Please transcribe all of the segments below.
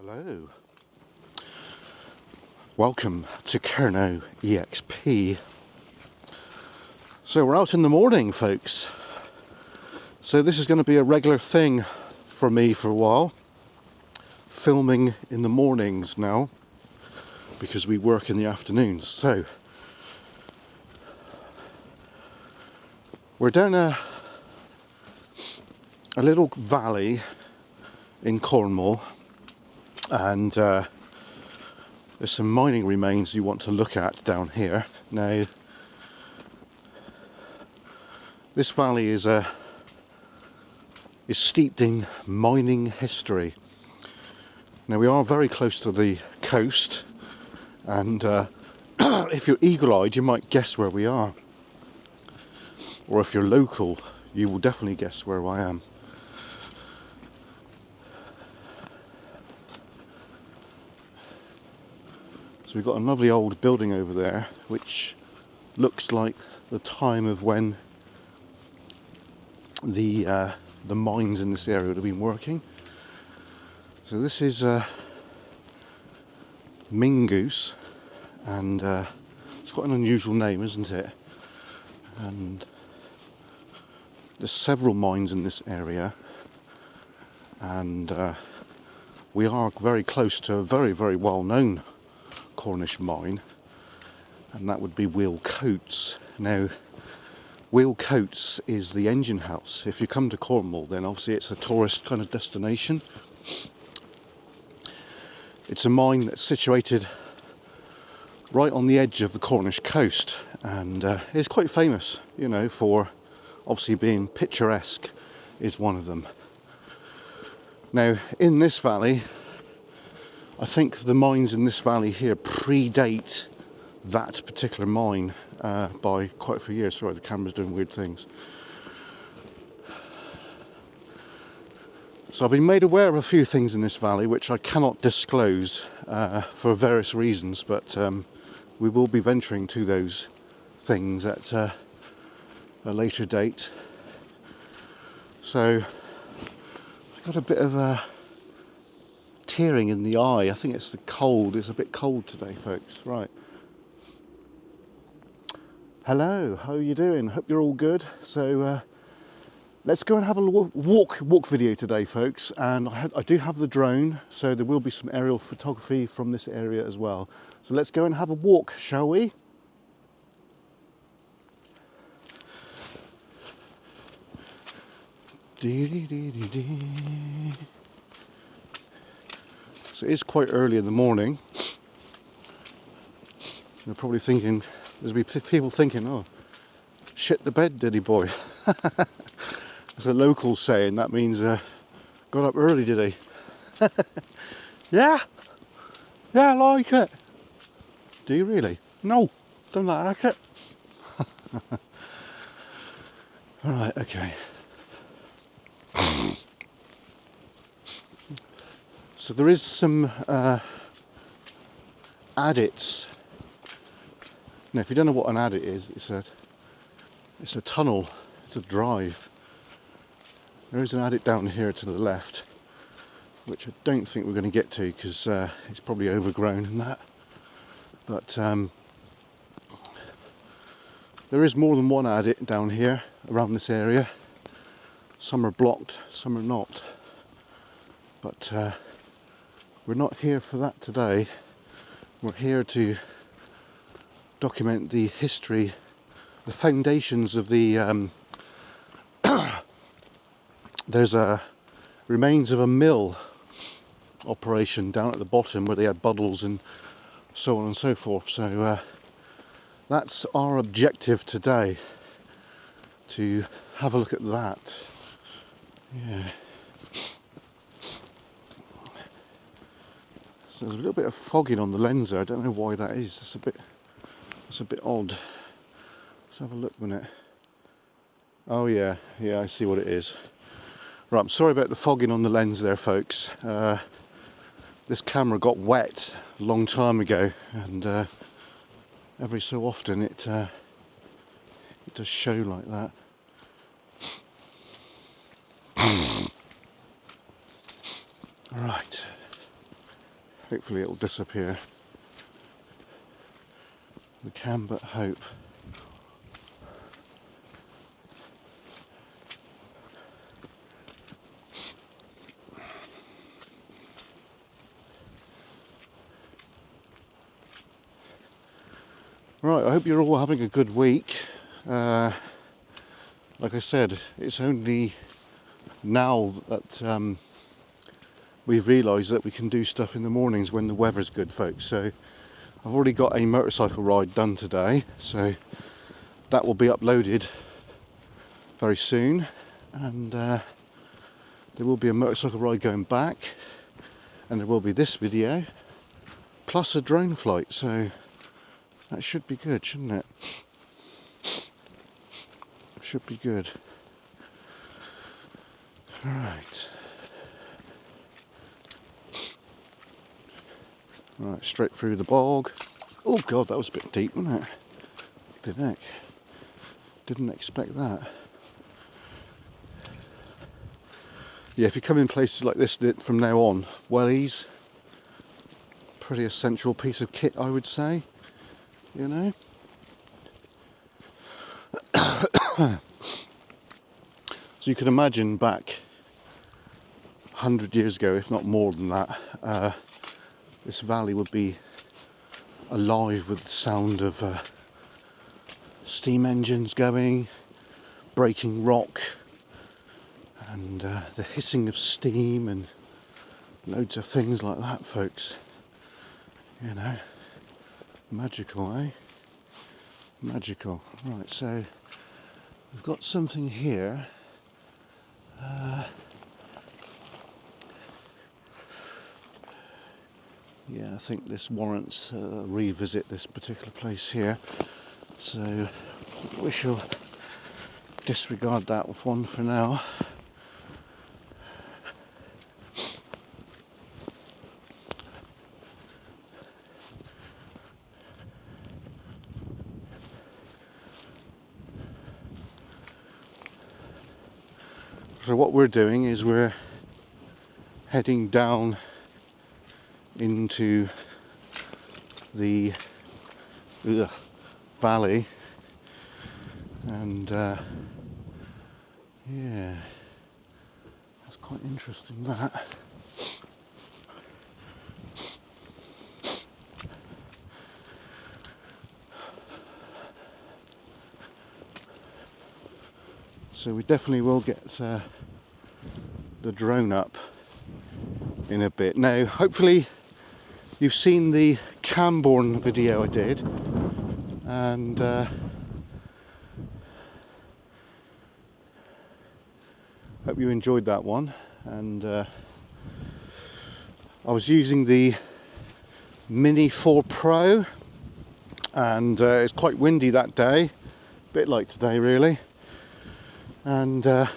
Hello, welcome to KERNOW EXP. So we're out in the morning, folks. So this is going to be a regular thing for me for a while, filming in the mornings now, because we work in the afternoons. So we're down a little valley in Cornwall, and there's some mining remains you want to look at down here. Now this valley is steeped in mining history. Now we are very close to the coast, and if you're eagle-eyed you might guess where we are, or if you're local you will definitely guess where I am. So we've got a lovely old building over there which looks like the time of when the mines in this area would have been working. So this is Mingoose, and it's quite an unusual name, isn't it? And there's several mines in this area, and we are very close to a very, very well known Cornish mine, and that would be Wheel Coats. Now Wheel Coats is the engine house. If you come to Cornwall, then obviously it's a tourist kind of destination. It's a mine that's situated right on the edge of the Cornish coast, and it's quite famous, you know, for obviously being picturesque, is one of them. Now in this valley, I think the mines in this valley here predate that particular mine by quite a few years. Sorry, the camera's doing weird things. So I've been made aware of a few things in this valley which I cannot disclose for various reasons, but we will be venturing to those things at a later date. So I got a bit of a tearing in the eye. I think it's the cold. It's a bit cold today, folks. Right. Hello, how are you doing? Hope you're all good. So let's go and have a walk video today, folks. And I do have the drone, so there will be some aerial photography from this area as well. So let's go and have a walk, shall we? So it is quite early in the morning. You're probably thinking, there'll be people thinking, oh, shit the bed, did he, boy? As a local saying, that means got up early, did he? Yeah, I like it. Do you really? No, don't like it. Alright, okay. So there is some adits. Now, if you don't know what an adit is, it's a tunnel, it's a drive. There is an adit down here to the left, which I don't think we're going to get to because it's probably overgrown and that. But there is more than one adit down here around this area. Some are blocked, some are not. But we're not here for that today. We're here to document the history, the foundations of the there's remains of a mill operation down at the bottom where they had buddles and so on and so forth. So that's our objective today, to have a look at that. Yeah. So there's a little bit of fogging on the lens there. I don't know why that is. It's a bit odd. Let's have a look a minute. Oh yeah, I see what it is. Right, I'm sorry about the fogging on the lens there, folks. This camera got wet a long time ago, and every so often it does show like that. Right. Hopefully it will disappear. We can but hope. Right, I hope you're all having a good week. Like I said, it's only now that we've realised that we can do stuff in the mornings when the weather's good, folks. So I've already got a motorcycle ride done today, so that will be uploaded very soon, and there will be a motorcycle ride going back, and there will be this video plus a drone flight, so that should be good, shouldn't it? Should be good. Right. Right, straight through the bog. Oh god, that was a bit deep, wasn't it? Flippin' heck. Didn't expect that. Yeah, if you come in places like this from now on, wellies, pretty essential piece of kit, I would say. You know? So you can imagine back 100 years ago, if not more than that, this valley would be alive with the sound of steam engines going, breaking rock, and the hissing of steam and loads of things like that, folks. You know, magical, eh? Magical. Right, so we've got something here. Yeah, I think this warrants a revisit, this particular place here. So we shall disregard that one for now. So what we're doing is we're heading down into the valley, and yeah, that's quite interesting, that. So we definitely will get the drone up in a bit. Now, hopefully you've seen the Camborne video I did, and hope you enjoyed that one. And I was using the Mini 4 Pro, and it's quite windy that day, a bit like today really, and the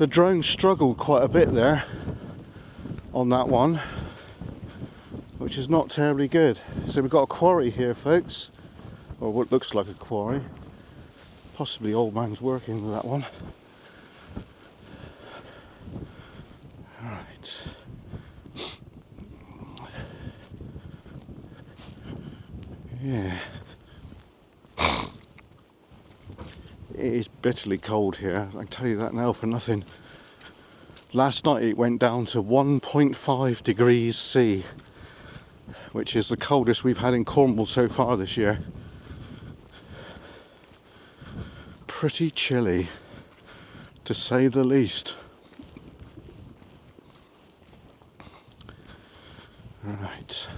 drone struggled quite a bit there on that one, which is not terribly good. So we've got a quarry here, folks, or what looks like a quarry, possibly old man's working with that one. Right. Yeah. It is bitterly cold here, I can tell you that now for nothing. Last night it went down to 1.5 degrees C, which is the coldest we've had in Cornwall so far this year. Pretty chilly, to say the least. Right.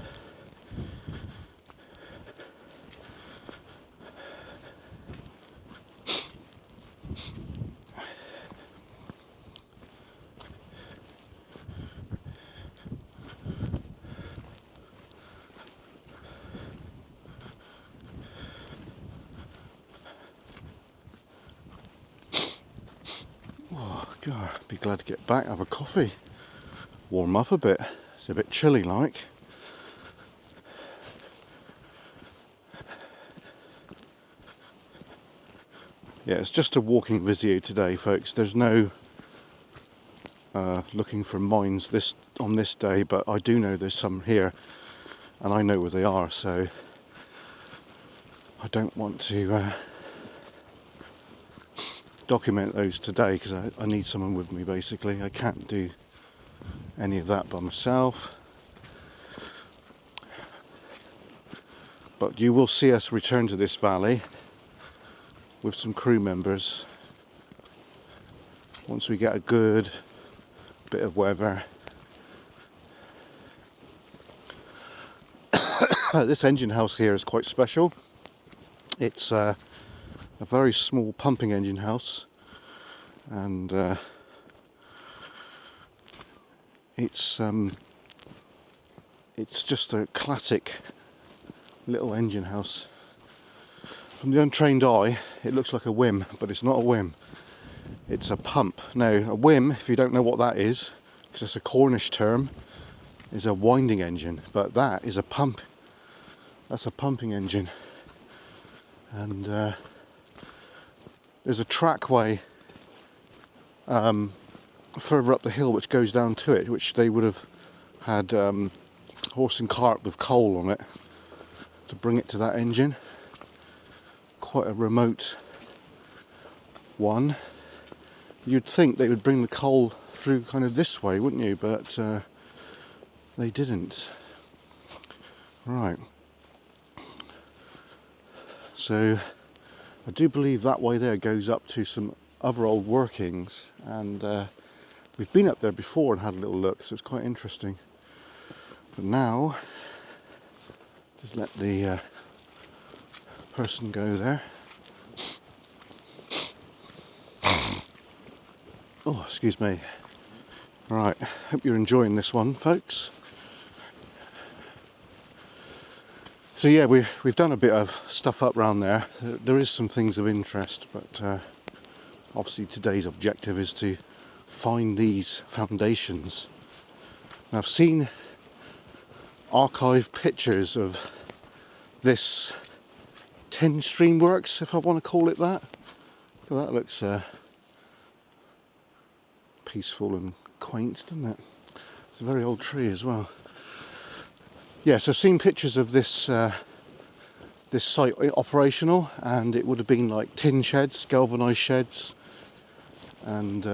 Oh God, be glad to get back, have a coffee, warm up a bit. It's a bit chilly like. Yeah, it's just a walking video today, folks. There's no looking for mines on this day, but I do know there's some here and I know where they are, so I don't want to document those today because I need someone with me. Basically, I can't do any of that by myself, but you will see us return to this valley with some crew members once we get a good bit of weather. This engine house here is quite special. It's a very small pumping engine house, and it's just a classic little engine house. From the untrained eye, it looks like a whim, but it's not a whim. It's a pump. Now, a whim, if you don't know what that is, because it's a Cornish term, is a winding engine, but that is a pump. That's a pumping engine. And there's a trackway further up the hill which goes down to it, which they would have had horse and cart with coal on it to bring it to that engine. Quite a remote one. You'd think they would bring the coal through kind of this way, wouldn't you? But they didn't. Right. So I do believe that way there goes up to some other old workings, and we've been up there before and had a little look, so it's quite interesting. But now, just let the person go there. Oh, excuse me. Right, hope you're enjoying this one, folks. So yeah, we've done a bit of stuff up around there. There is some things of interest, but obviously today's objective is to find these foundations. And I've seen archived pictures of this tin stream works, if I want to call it that. Well, that looks peaceful and quaint, doesn't it? It's a very old tree as well. Yes, I've seen pictures of this this site operational, and it would have been like tin sheds, galvanised sheds, and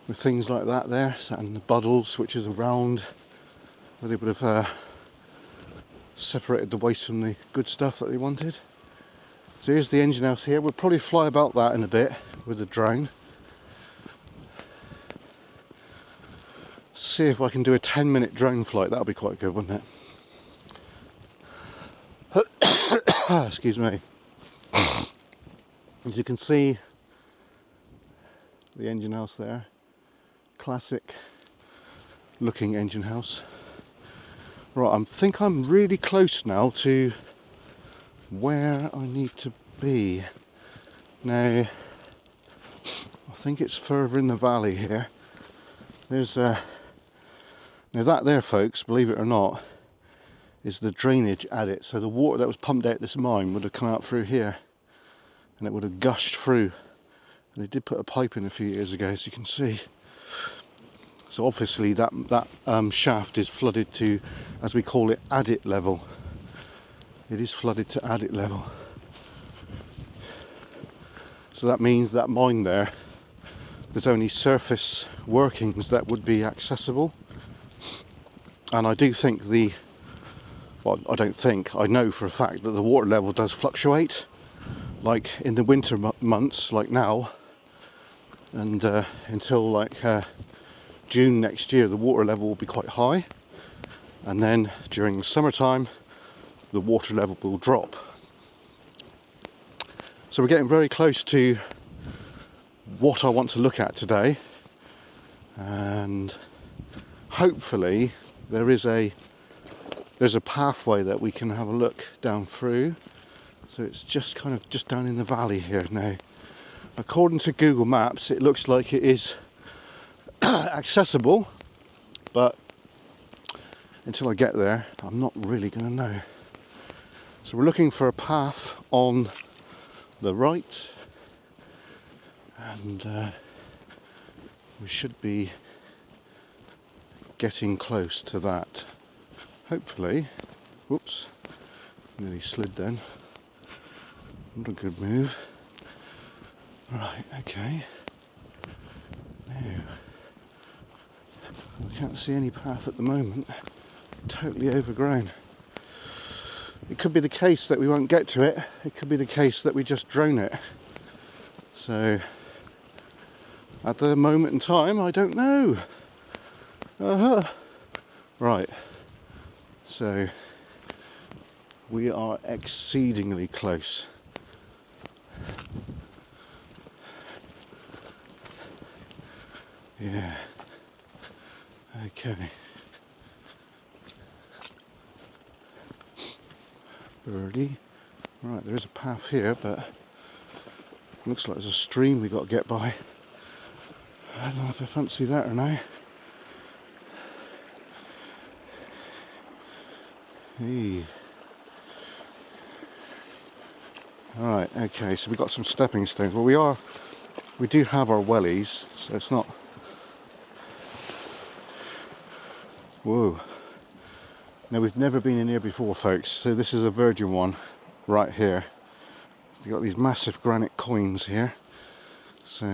with things like that there, and the buddles, which is around where they would have separated the waste from the good stuff that they wanted. So here's the engine house here. We'll probably fly about that in a bit with the drone. See if I can do a 10-minute drone flight. That'll be quite good, wouldn't it? Excuse me. As you can see, the engine house there. Classic looking engine house. Right, I think I'm really close now to where I need to be. Now, I think it's further in the valley here. There's now that there, folks, believe it or not, is the drainage adit. So the water that was pumped out this mine would have come out through here, and it would have gushed through. And they did put a pipe in a few years ago, as you can see. So obviously that shaft is flooded to, as we call it, adit level. It is flooded to adit level. So that means that mine there, there's only surface workings that would be accessible. And I do think I know for a fact that the water level does fluctuate, like in the winter months, like now, and until like June next year, the water level will be quite high, and then during the summertime, the water level will drop. So we're getting very close to what I want to look at today, and hopefully there's a pathway that we can have a look down through. So it's just kind of just down in the valley here now. According to Google Maps, it looks like it is accessible, but until I get there, I'm not really going to know. So we're looking for a path on the right, and we should be getting close to that. Hopefully. Whoops, nearly slid then. Not a good move. Right, okay. Now, I can't see any path at the moment. Totally overgrown. It could be the case that we won't get to it. It could be the case that we just drone it. So, at the moment in time, I don't know. Right. So, we are exceedingly close. Yeah. Okay. Birdie. Right, there is a path here, but looks like there's a stream we got to get by. I don't know if I fancy that or not. Hey. Right, okay, so we got some stepping stones. Well, we do have our wellies, so it's not. Whoa. Now, we've never been in here before, folks, so this is a virgin one right here. You've got these massive granite coins here. So,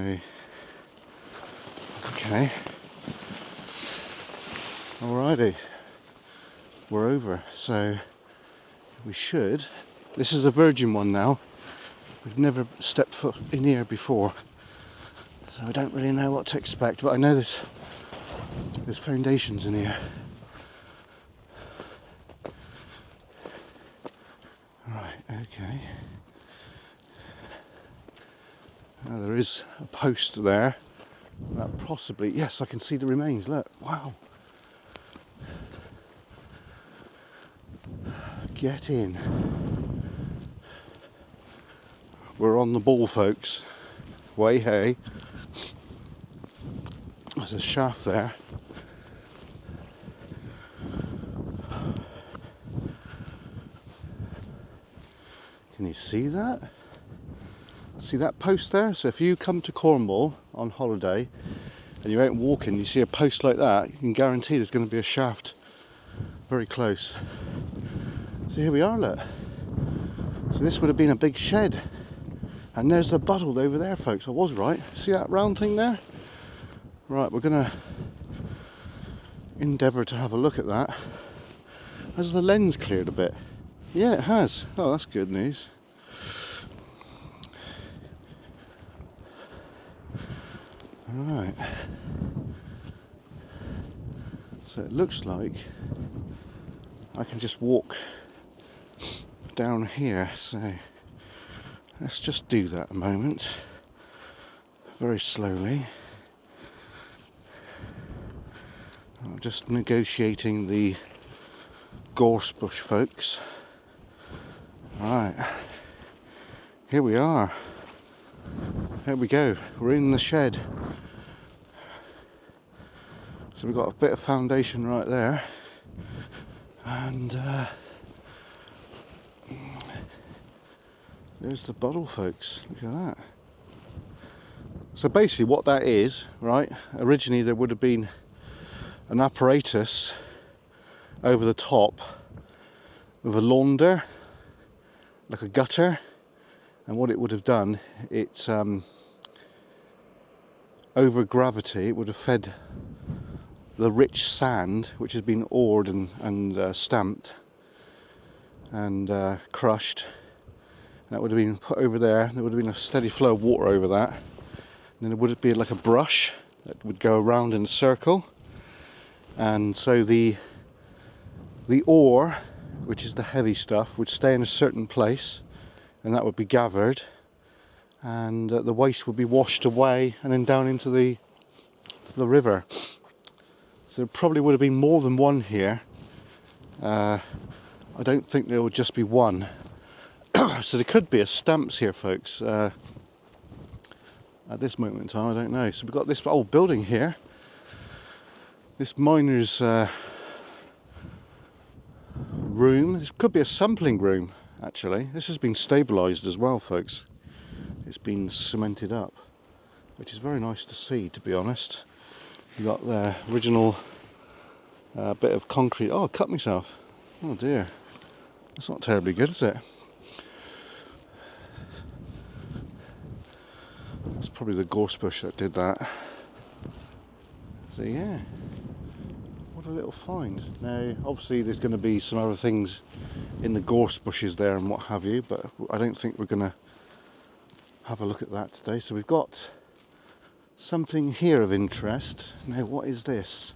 okay. Alrighty. We're over. So, we should. This is a virgin one now. We've never stepped foot in here before. So, I don't really know what to expect, but I know there's foundations in here. Right, okay. Now there is a post there. That possibly, yes, I can see the remains, look, wow. Get in. We're on the ball, folks. Way hey. There's a shaft there. Can you see that? See that post there? So if you come to Cornwall on holiday and you're out walking, you see a post like that, you can guarantee there's going to be a shaft very close. So here we are, look. So this would have been a big shed. And there's the bottle over there, folks. I was right. See that round thing there? Right, we're going to endeavour to have a look at that. Has the lens cleared a bit? Yeah, it has. Oh, that's good news. Alright. So it looks like I can just walk down here. So let's just do that a moment. Very slowly. I'm just negotiating the gorse bush, folks. Right, here we are. Here we go. We're in the shed. So we've got a bit of foundation right there, and there's the bottle, folks. Look at that. So basically, what that is, right? Originally, there would have been an apparatus over the top with a launder, like a gutter, and what it would have done, it's over gravity, it would have fed the rich sand, which has been ored and stamped and crushed, and that would have been put over there. There would have been a steady flow of water over that, and then there would be like a brush that would go around in a circle, and so the ore, which is the heavy stuff, would stay in a certain place, and that would be gathered, and the waste would be washed away and then down into the river. So there probably would have been more than one here. I don't think there would just be one. So there could be a stamps here, folks. At this moment in time, I don't know. So we've got this old building here. This miner's room. This could be a sampling room, actually. This has been stabilised as well, folks. It's been cemented up. which is very nice to see, to be honest. You got the original bit of concrete. Oh, I cut myself. Oh dear. That's not terribly good, is it? That's probably the gorse bush that did that. So yeah, what a little find. Now, obviously there's going to be some other things in the gorse bushes there and what have you, but I don't think we're going to have a look at that today. So we've got something here of interest. Now, what is this?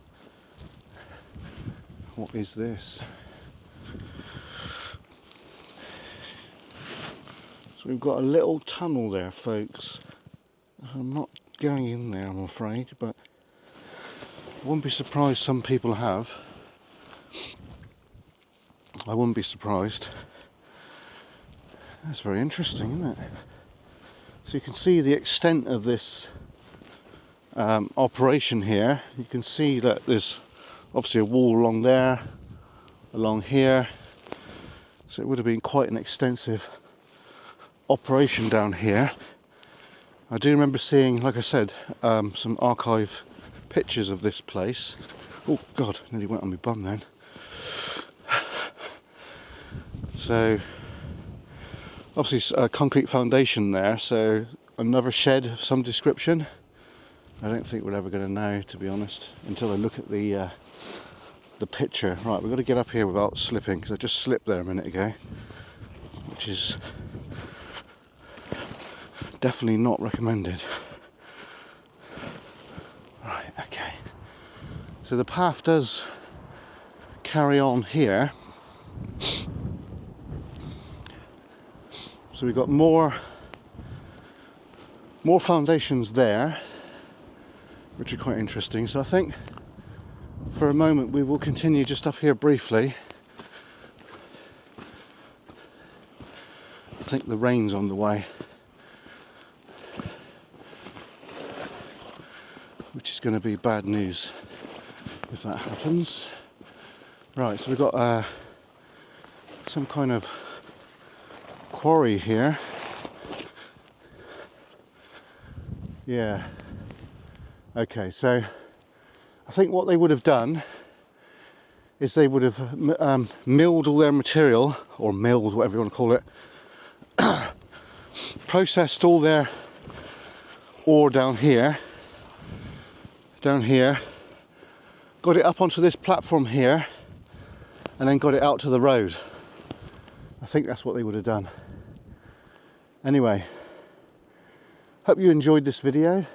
What is this? So we've got a little tunnel there, folks. I'm not going in there, I'm afraid, but I wouldn't be surprised some people have. I wouldn't be surprised. That's very interesting, isn't it? So you can see the extent of this operation here. You can see that there's obviously a wall along there, along here. So it would have been quite an extensive operation down here. I do remember seeing, like I said, some archive pictures of this place. Oh God, nearly went on my bum then. So obviously a concrete foundation there, so another shed of some description. I don't think we're ever going to know, to be honest, until I look at the picture. Right, we've got to get up here without slipping, because I just slipped there a minute ago, which is definitely not recommended. Right, okay. So the path does carry on here. So we've got more foundations there, which are quite interesting. So I think for a moment we will continue just up here briefly. I think the rain's on the way, which is going to be bad news if that happens. Right, so we've got some kind of quarry here. Yeah. Okay, so I think what they would have done is they would have milled all their material, or milled, whatever you want to call it, processed all their ore down here, got it up onto this platform here, and then got it out to the road. I think that's what they would have done. Anyway, hope you enjoyed this video.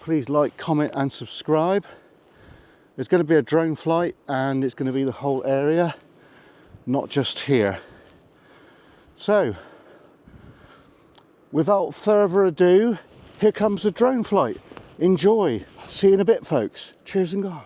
Please like, comment and subscribe. There's going to be a drone flight and it's going to be the whole area, not just here. So, without further ado, here comes the drone flight. Enjoy. See you in a bit, folks. Cheers and God.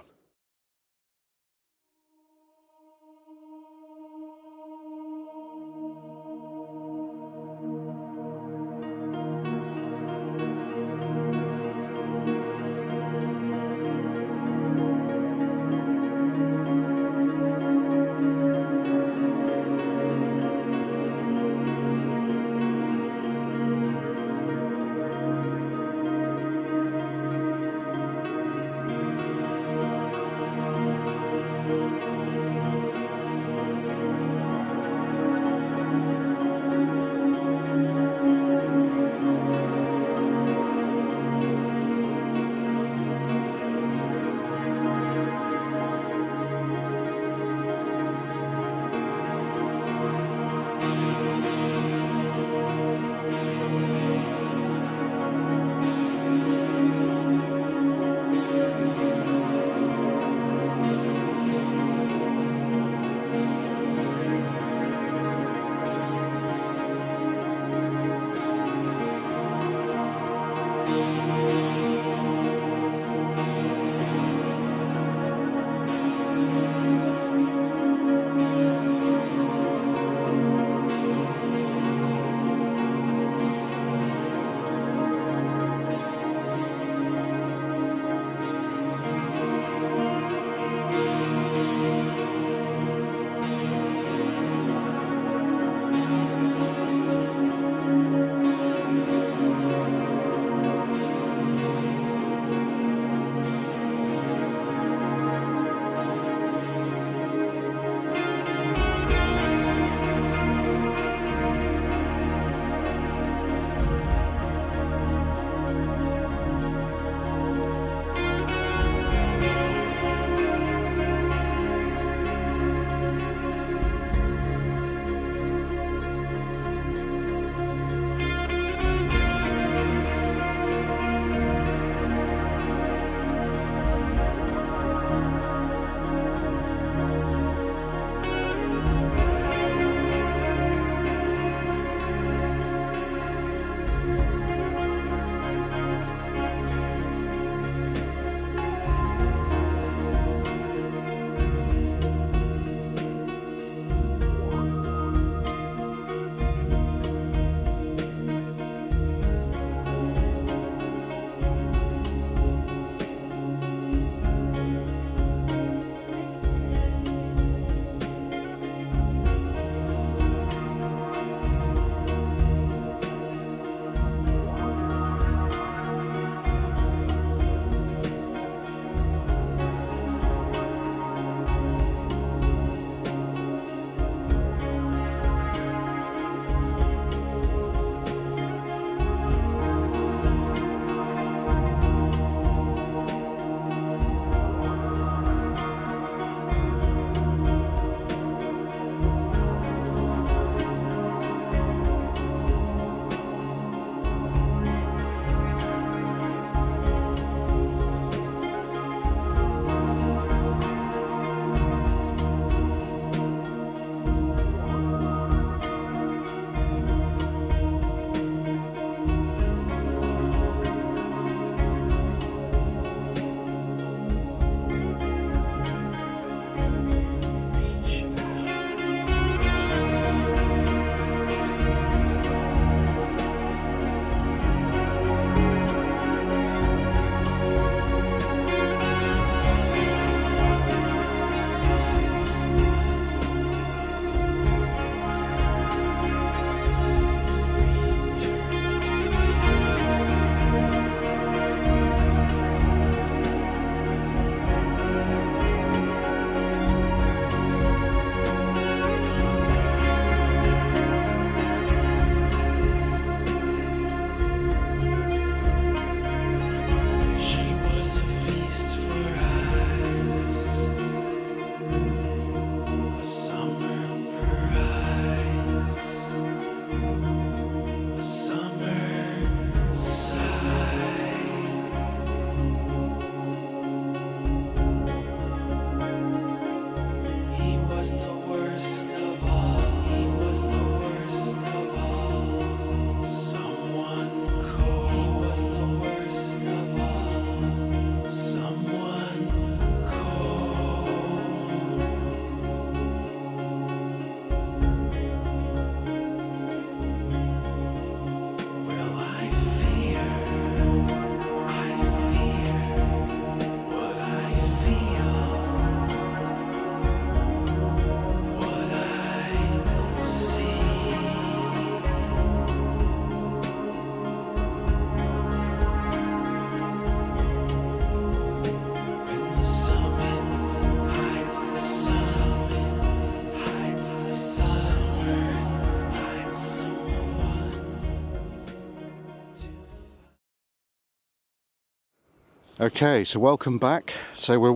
Okay, so welcome back. So we're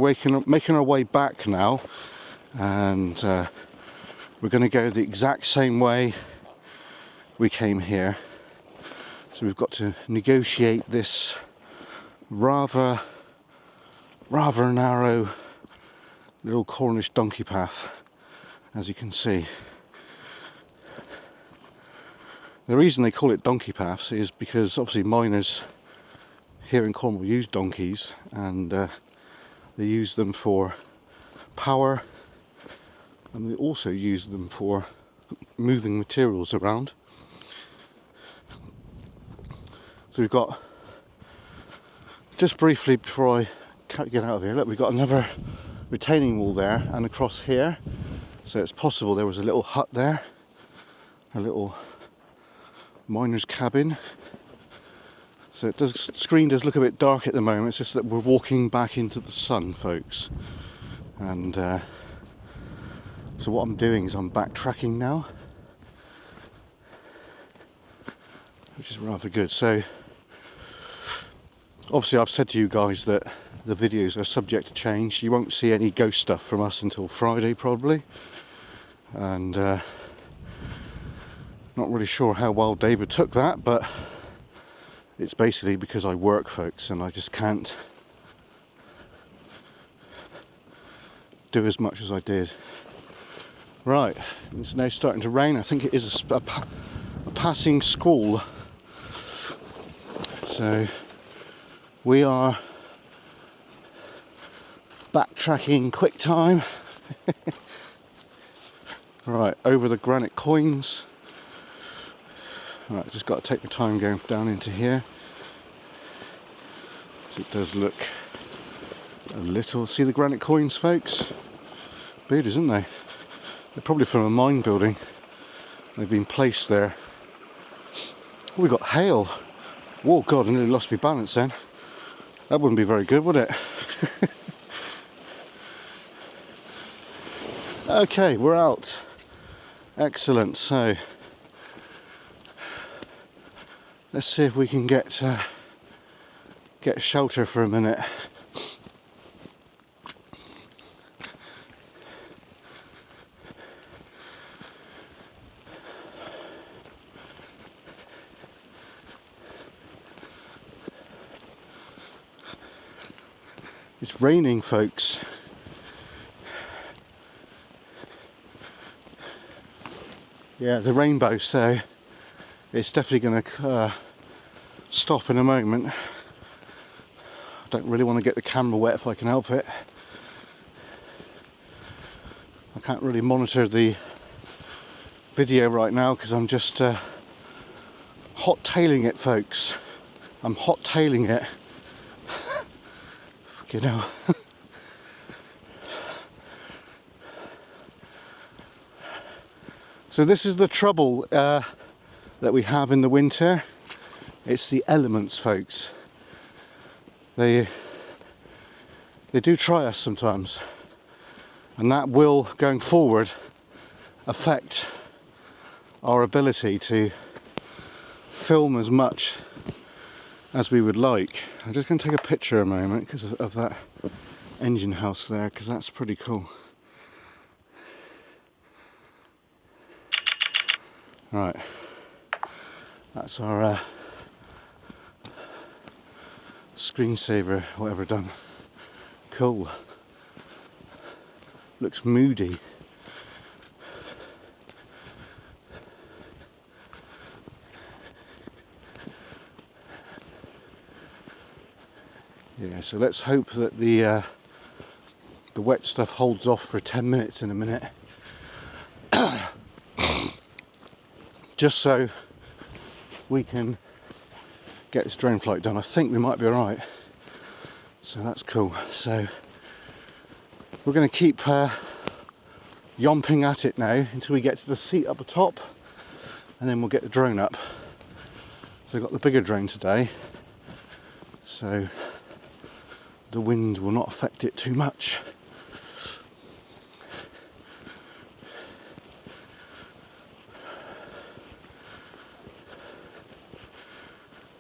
making our way back now, and we're going to go the exact same way we came here. So we've got to negotiate this rather narrow little Cornish donkey path, as you can see. The reason they call it donkey paths is because obviously miners here in Cornwall use donkeys, and they use them for power, and they also use them for moving materials around. So we've got, just briefly before I get out of here, look, we've got another retaining wall there and across here, so it's possible there was a little hut there, a little miner's cabin. So screen does look a bit dark at the moment. It's just that we're walking back into the sun, folks. And so what I'm doing is I'm backtracking now, which is rather good. So obviously I've said to you guys that the videos are subject to change. You won't see any ghost stuff from us until Friday probably. And not really sure how well David took that, but it's basically because I work, folks, and I just can't do as much as I did. Right, it's now starting to rain. I think it is a passing squall. So we are backtracking quick time. Right, over the granite coins. Right, just got to take my time going down into here. So it does look a little... See the granite coins, folks? Big, isn't they? They're probably from a mine building. They've been placed there. Oh, we got hail. Oh God, I nearly lost my balance then. That wouldn't be very good, would it? Okay, we're out. Excellent. So let's see if we can get shelter for a minute. It's raining, folks. Yeah, the rainbow, so it's definitely going to stop in a moment. I don't really want to get the camera wet if I can help it. I can't really monitor the video right now because I'm just hot-tailing it, folks. I'm hot-tailing it. You know. So this is the trouble that we have in the winter. It's the elements, folks. They do try us sometimes, and that will, going forward, affect our ability to film as much as we would like. I'm just going to take a picture a moment because of that engine house there, because that's pretty cool. Right, that's our screensaver, whatever done. Cool. Looks moody. Yeah, so let's hope that the wet stuff holds off for 10 minutes in a minute. Just so we can get this drone flight done. I think we might be alright. So that's cool. So we're going to keep yomping at it now until we get to the seat up the top, and then we'll get the drone up. So I've got the bigger drone today, so the wind will not affect it too much.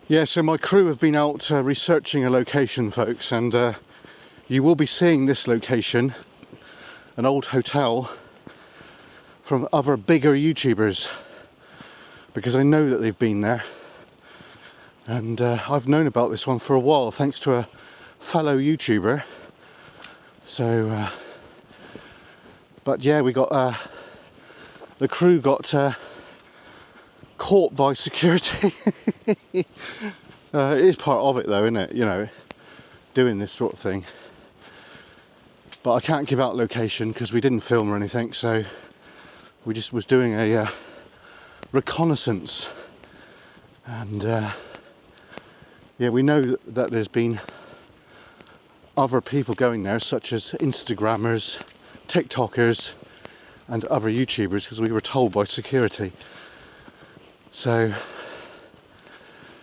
Yeah, so my crew have been out researching a location, folks, and you will be seeing this location, an old hotel, from other bigger YouTubers, because I know that they've been there, and I've known about this one for a while thanks to a fellow YouTuber. So but yeah, we got the crew got caught by security. It is part of it though, isn't it, you know, doing this sort of thing. But I can't give out location because we didn't film or anything, so we just was doing a reconnaissance. And yeah, we know that there's been other people going there, such as Instagrammers, TikTokers and other YouTubers, because we were told by security. So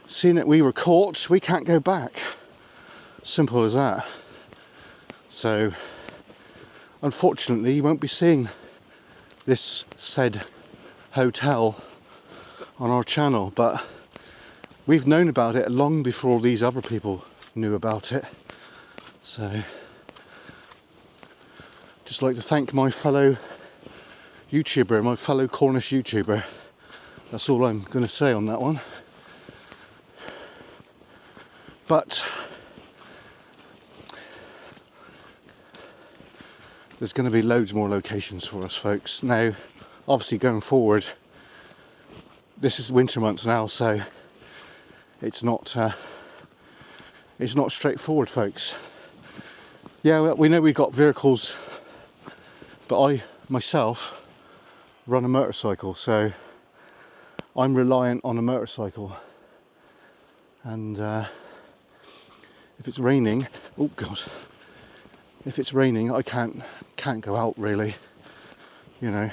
seeing that we were caught, we can't go back. Simple as that. So unfortunately you won't be seeing this said hotel on our channel, but we've known about it long before these other people knew about it. So just like to thank my fellow YouTuber, my fellow Cornish YouTuber. That's all I'm going to say on that one. But there's going to be loads more locations for us, folks. Now, obviously going forward, this is winter months now, so it's not straightforward, folks. Yeah, well, we know we've got vehicles, but I myself run a motorcycle, so I'm reliant on a motorcycle. And if it's raining, oh god, if it's raining, I can't go out really, you know.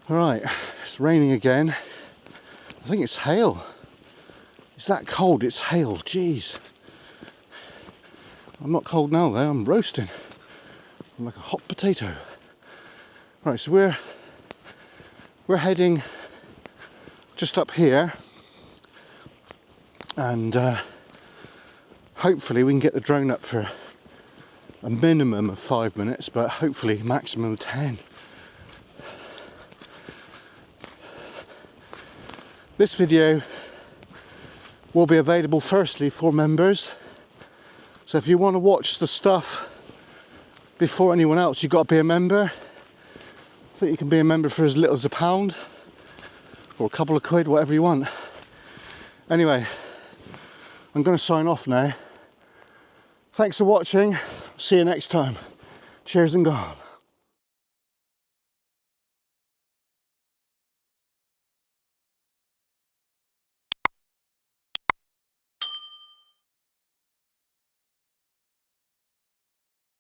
All right, it's raining again. I think it's hail. It's that cold, it's hail, jeez. I'm not cold now though, I'm roasting. I'm like a hot potato. Right, so we're heading just up here, and hopefully we can get the drone up for a minimum of 5 minutes, but hopefully maximum of 10. This video will be available firstly for members. So if you want to watch the stuff before anyone else, you've got to be a member. I think you can be a member for as little as £1 or a couple of quid, whatever you want. Anyway, I'm going to sign off now. Thanks for watching. See you next time. Cheers and gone.